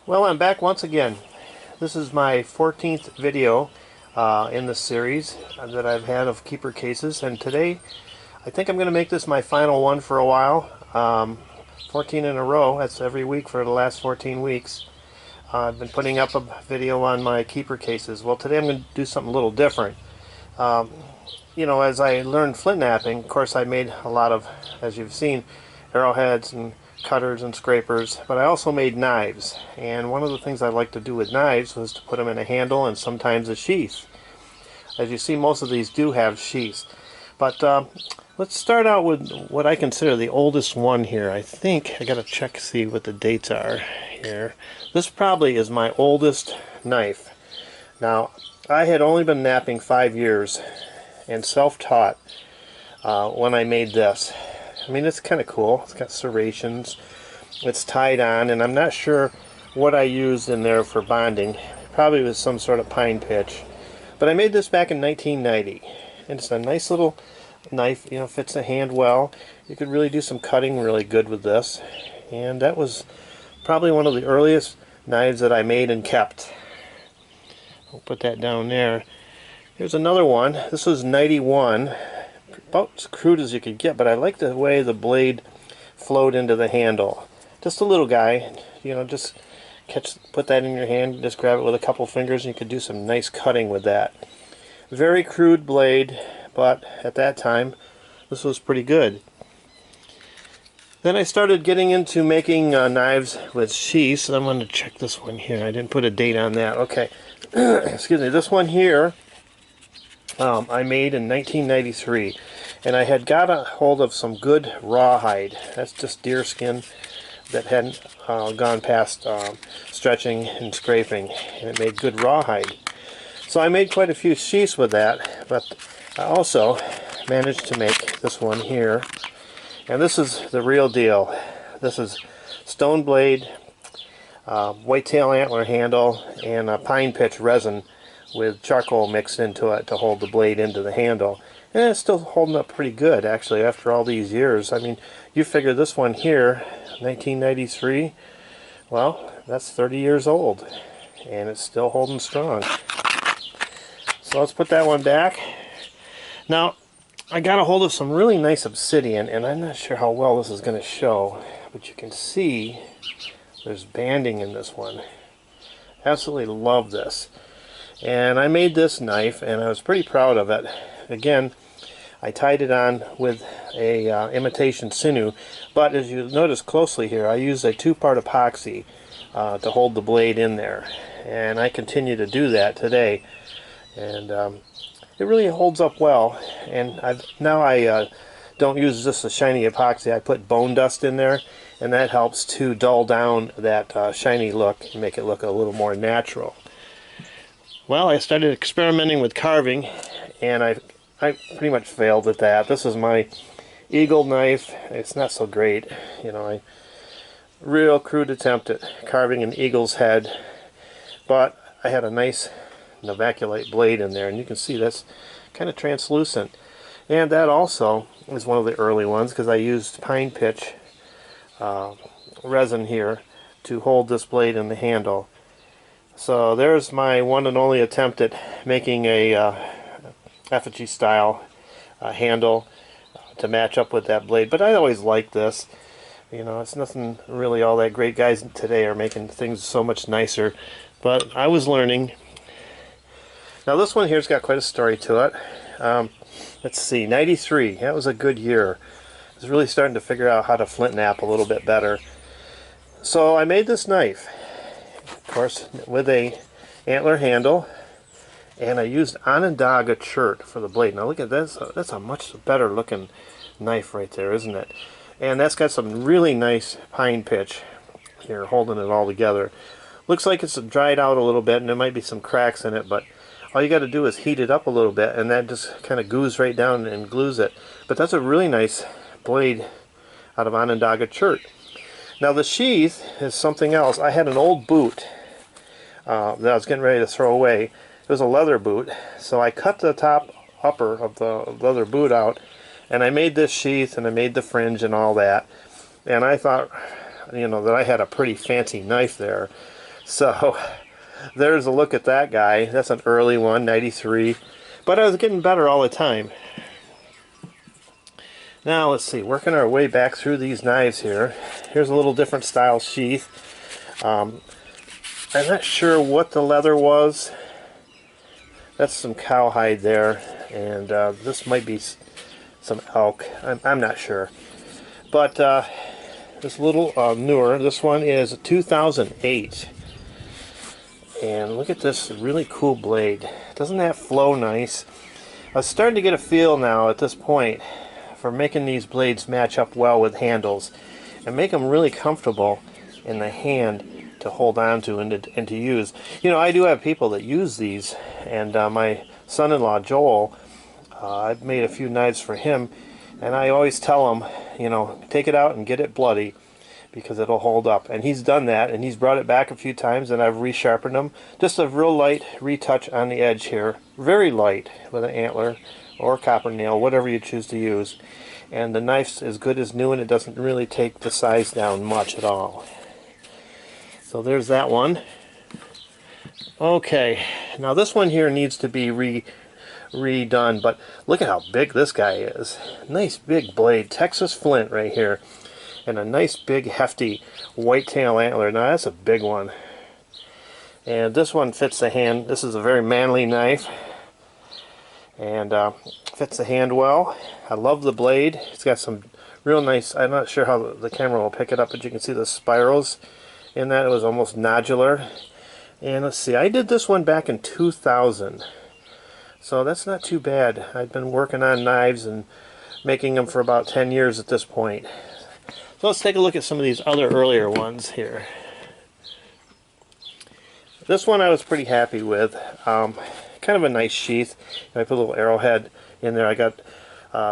Well, I'm back once again. This is my 14th video in the series that I've had of keeper cases, and today I think I'm going to make this my final one for a while. 14 in a row, that's every week for the last 14 weeks. I've been putting up a video on my keeper cases. Well, today I'm going to do something a little different. You know, as I learned flint knapping, of course I made a lot of, as you've seen, arrowheads and cutters and scrapers, but I also made knives, and one of the things I like to do with knives was to put them in a handle and sometimes a sheath. As you see, most of these do have sheaths, but let's start out with what I consider the oldest one here. I think I gotta check, see what the dates are here. This probably is my oldest knife. Now, I had only been knapping 5 years and self-taught when I made this. I mean, it's kind of cool. It's got serrations. It's tied on, and I'm not sure what I used in there for bonding. Probably was some sort of pine pitch. But I made this back in 1990, and it's a nice little knife. You know, fits the hand well. You could really do some cutting really good with this, and that was probably one of the earliest knives that I made and kept. I'll put that down there. Here's another one. This was 91. About as crude as you could get, but I like the way the blade flowed into the handle. Just a little guy, you know, just put that in your hand, just grab it with a couple fingers, and you could do some nice cutting with that. Very crude blade, but at that time, this was pretty good. Then I started getting into making knives with sheaths. I'm going to check this one here. I didn't put a date on that. Okay, excuse me. This one here I made in 1993, and I had got a hold of some good rawhide. That's just deer skin that hadn't gone past stretching and scraping, and it made good rawhide. So I made quite a few sheaths with that, but I also managed to make this one here, and this is the real deal. This is stone blade, whitetail antler handle, and a pine pitch resin with charcoal mixed into it to hold the blade into the handle. And it's still holding up pretty good, actually, after all these years. I mean, you figure this one here, 1993, well, that's 30 years old, and it's still holding strong. So let's put that one back. Now, I got a hold of some really nice obsidian, and I'm not sure how well this is going to show, but you can see there's banding in this one. Absolutely love this. And I made this knife, and I was pretty proud of it. Again, I tied it on with a imitation sinew, but as you notice closely here, I used a two-part epoxy to hold the blade in there, and I continue to do that today, and it really holds up well. And now I don't use just a shiny epoxy. I put bone dust in there, and that helps to dull down that shiny look and make it look a little more natural. Well, I started experimenting with carving, and I pretty much failed at that. This is my eagle knife. It's not so great, you know. Real crude attempt at carving an eagle's head, but I had a nice novaculite blade in there, and you can see that's kind of translucent. And that also is one of the early ones, because I used pine pitch resin here to hold this blade in the handle. So there's my one and only attempt at making a effigy style handle to match up with that blade. But I always liked this. You know, it's nothing really all that great. Guys today are making things so much nicer, but I was learning. Now this one here's got quite a story to it. Let's see, 93. That was a good year. I was really starting to figure out how to flint knap a little bit better. So I made this knife, of course, with a antler handle, and I used Onondaga chert for the blade. Now look at this. That's a much better looking knife right there, isn't it? And that's got some really nice pine pitch here holding it all together. Looks like it's dried out a little bit, and there might be some cracks in it, but all you got to do is heat it up a little bit, and that just kind of goos right down and glues it. But that's a really nice blade out of Onondaga chert. Now the sheath is something else. I had an old boot that I was getting ready to throw away. It was a leather boot, so I cut the top upper of the leather boot out, and I made this sheath, and I made the fringe and all that. And I thought, you know, that I had a pretty fancy knife there. So there's a look at that guy. That's an early one, 93. But I was getting better all the time. Now let's see, working our way back through these knives here. Here's a little different style sheath. I'm not sure what the leather was. That's some cowhide there, and this might be some elk. I'm not sure. But this little newer, this one is 2008. And look at this really cool blade. Doesn't that flow nice? I was starting to get a feel now at this point for making these blades match up well with handles and make them really comfortable in the hand to hold on to and to use. You know, I do have people that use these, and my son-in-law Joel, I've made a few knives for him, and I always tell him, you know, take it out and get it bloody because it'll hold up. And he's done that, and he's brought it back a few times, and I've resharpened them. Just a real light retouch on the edge here, very light, with an antler or copper nail, whatever you choose to use. And the knife's as good as new, and it doesn't really take the size down much at all. So there's that one. Okay, now this one here needs to be redone, but look at how big this guy is. Nice big blade, Texas flint right here, and a nice big hefty whitetail antler. Now that's a big one. And this one fits the hand. This is a very manly knife, and fits the hand well. I love the blade. It's got some real nice, I'm not sure how the camera will pick it up, but you can see the spirals in that. It was almost nodular. And let's see, I did this one back in 2000, so that's not too bad. I've been working on knives and making them for about 10 years at this point. So let's take a look at some of these other earlier ones here. This one I was pretty happy with. Kind of a nice sheath. I put a little arrowhead in there. I got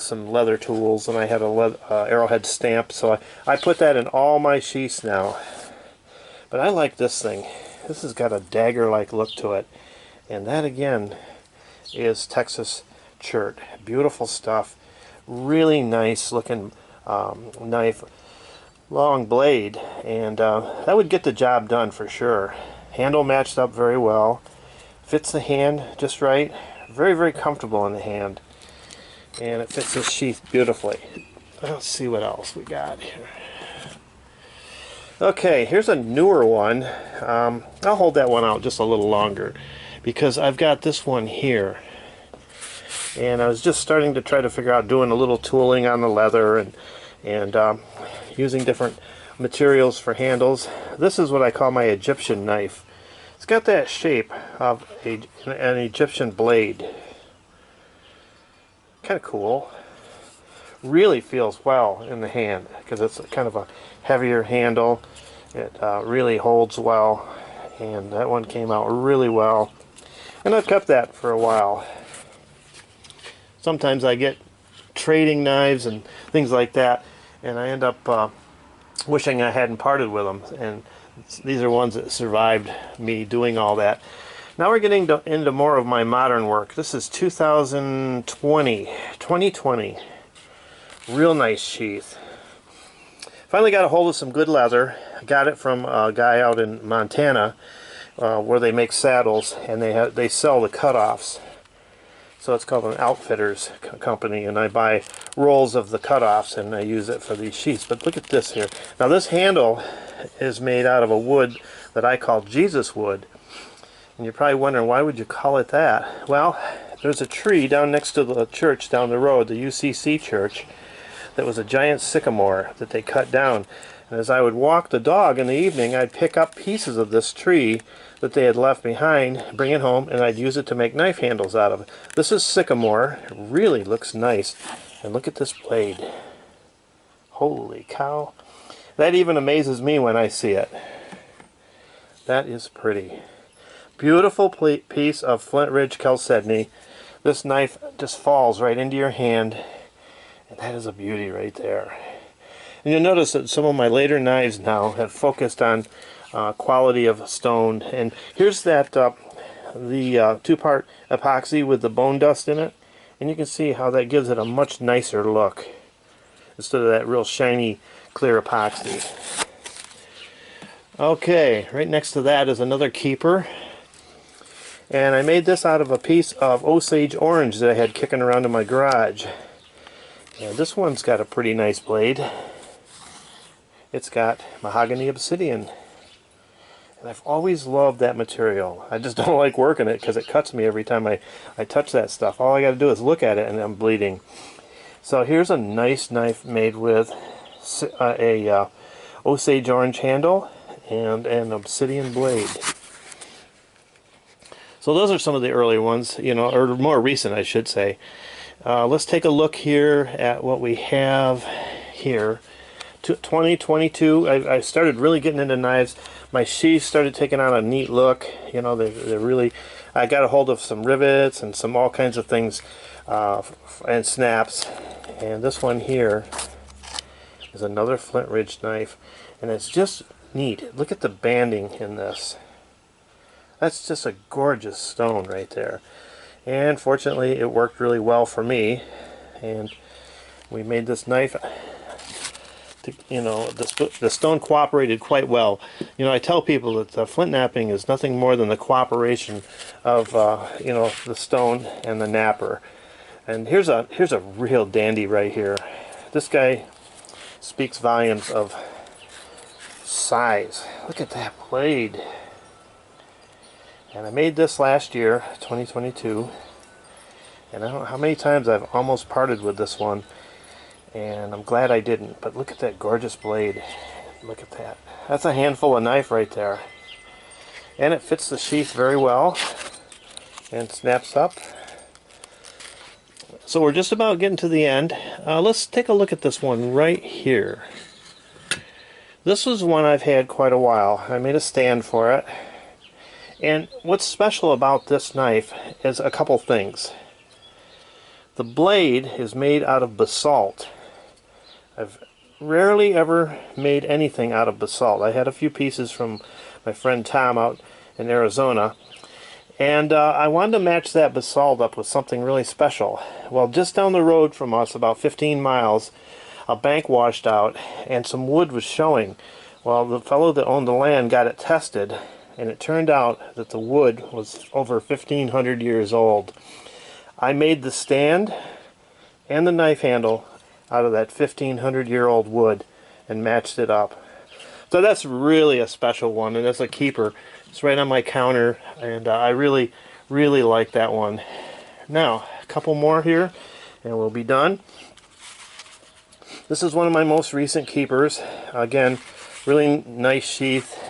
some leather tools, and I had a arrowhead stamp, so I put that in all my sheaths now. But I like this thing. This has got a dagger-like look to it, and that again is Texas chert. Beautiful stuff. Really nice looking knife, long blade, and that would get the job done for sure. Handle matched up very well. Fits the hand just right. Very, very comfortable in the hand. And it fits this sheath beautifully. Let's see what else we got here. Okay, here's a newer one. I'll hold that one out just a little longer because I've got this one here. And I was just starting to try to figure out doing a little tooling on the leather and using different materials for handles. This is what I call my Egyptian knife. It's got that shape of an Egyptian blade. Kind of cool. Really feels well in the hand because it's kind of a heavier handle. It really holds well, and that one came out really well. And I've kept that for a while. Sometimes I get trading knives and things like that, and I end up wishing I hadn't parted with them. And these are ones that survived me doing all that. Now we're getting into more of my modern work. This is 2020. Real nice sheath. Finally got a hold of some good leather. I got it from a guy out in Montana where they make saddles, and they sell the cutoffs. So it's called an outfitters company, and I buy rolls of the cutoffs and I use it for these sheaths. But look at this here. Now this handle is made out of a wood that I call Jesus wood. And you're probably wondering, why would you call it that? Well, there's a tree down next to the church down the road, the UCC church, that was a giant sycamore that they cut down. And as I would walk the dog in the evening, I'd pick up pieces of this tree that they had left behind, bring it home, and I'd use it to make knife handles out of it. This is sycamore. It really looks nice. And look at this blade. Holy cow. That even amazes me when I see it. That is pretty. Beautiful piece of Flint Ridge chalcedony. This knife just falls right into your hand, and that is a beauty right there. And you'll notice that some of my later knives now have focused on quality of stone. And here's that the two-part epoxy with the bone dust in it, and you can see how that gives it a much nicer look instead of that real shiny clear epoxy. Okay, right next to that is another keeper. And I made this out of a piece of Osage orange that I had kicking around in my garage. And this one's got a pretty nice blade. It's got mahogany obsidian. And I've always loved that material. I just don't like working it because it cuts me every time I touch that stuff. All I got to do is look at it and I'm bleeding. So here's a nice knife made with a Osage orange handle and an obsidian blade. So those are some of the early ones, you know, or more recent, I should say. Let's take a look here at what we have here. 2022, I started really getting into knives. My sheaths started taking on a neat look. You know, they're really, I got a hold of some rivets and some all kinds of things and snaps. And this one here is another flint ridge knife, and it's just neat. Look at the banding in this. That's just a gorgeous stone right there. And fortunately it worked really well for me, and we made this knife to, you know, the stone cooperated quite well. You know, I tell people that flint knapping is nothing more than the cooperation of you know, the stone and the napper. And here's a real dandy right here. This guy speaks volumes of size. Look at that blade. And I made this last year, 2022, and I don't know how many times I've almost parted with this one, and I'm glad I didn't. But look at that gorgeous blade. Look at that. That's a handful of knife right there. And it fits the sheath very well and snaps up. So we're just about getting to the end. Let's take a look at this one right here. This was one I've had quite a while. I made a stand for it. And what's special about this knife is a couple things. The blade is made out of basalt. I've rarely ever made anything out of basalt. I had a few pieces from my friend Tom out in Arizona, and I wanted to match that basalt up with something really special. Well, just down the road from us, about 15 miles, a bank washed out and some wood was showing. Well, the fellow that owned the land got it tested, and it turned out that the wood was over 1,500 years old. I made the stand and the knife handle out of that 1,500-year-old wood and matched it up. So that's really a special one, and that's a keeper. It's right on my counter, and I really, really like that one. Now, a couple more here, and we'll be done. This is one of my most recent keepers. Again, really nice sheath.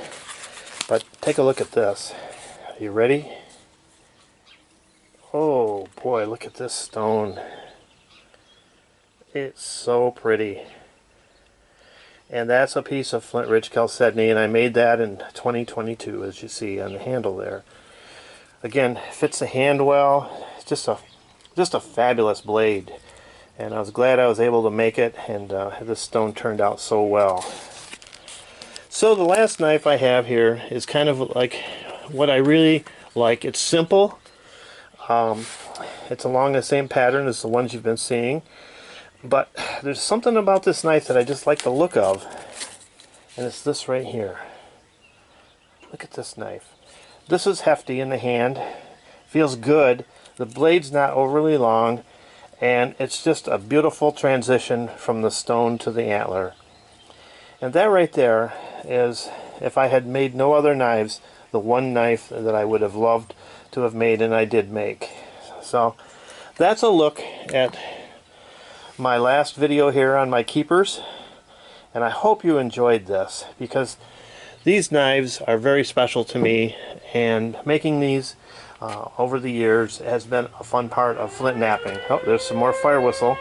But take a look at this. Are you ready? Oh boy, look at this stone. It's so pretty. And that's a piece of flint ridge chalcedony, and I made that in 2022, as you see on the handle there. Again, fits the hand well. It's just a fabulous blade. And I was glad I was able to make it, and this stone turned out so well. So the last knife I have here is kind of like what I really like. It's simple. It's along the same pattern as the ones you've been seeing. But there's something about this knife that I just like the look of. And it's this right here. Look at this knife. This is hefty in the hand. Feels good. The blade's not overly long. And it's just a beautiful transition from the stone to the antler. And that right there is, if I had made no other knives, the one knife that I would have loved to have made, and I did make. So that's a look at my last video here on my keepers, and I hope you enjoyed this, because these knives are very special to me, and making these over the years has been a fun part of flint knapping. Oh, there's some more fire whistle.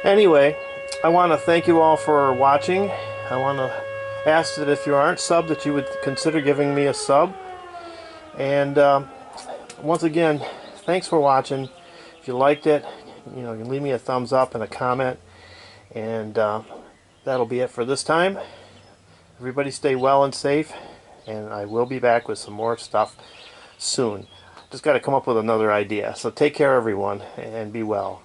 Anyway, I want to thank you all for watching. I want to ask that if you aren't subbed, that you would consider giving me a sub. And once again, thanks for watching. If you liked it, you know, you can leave me a thumbs up and a comment. And that'll be it for this time. Everybody stay well and safe, and I will be back with some more stuff soon. Just got to come up with another idea. So take care, everyone, and be well.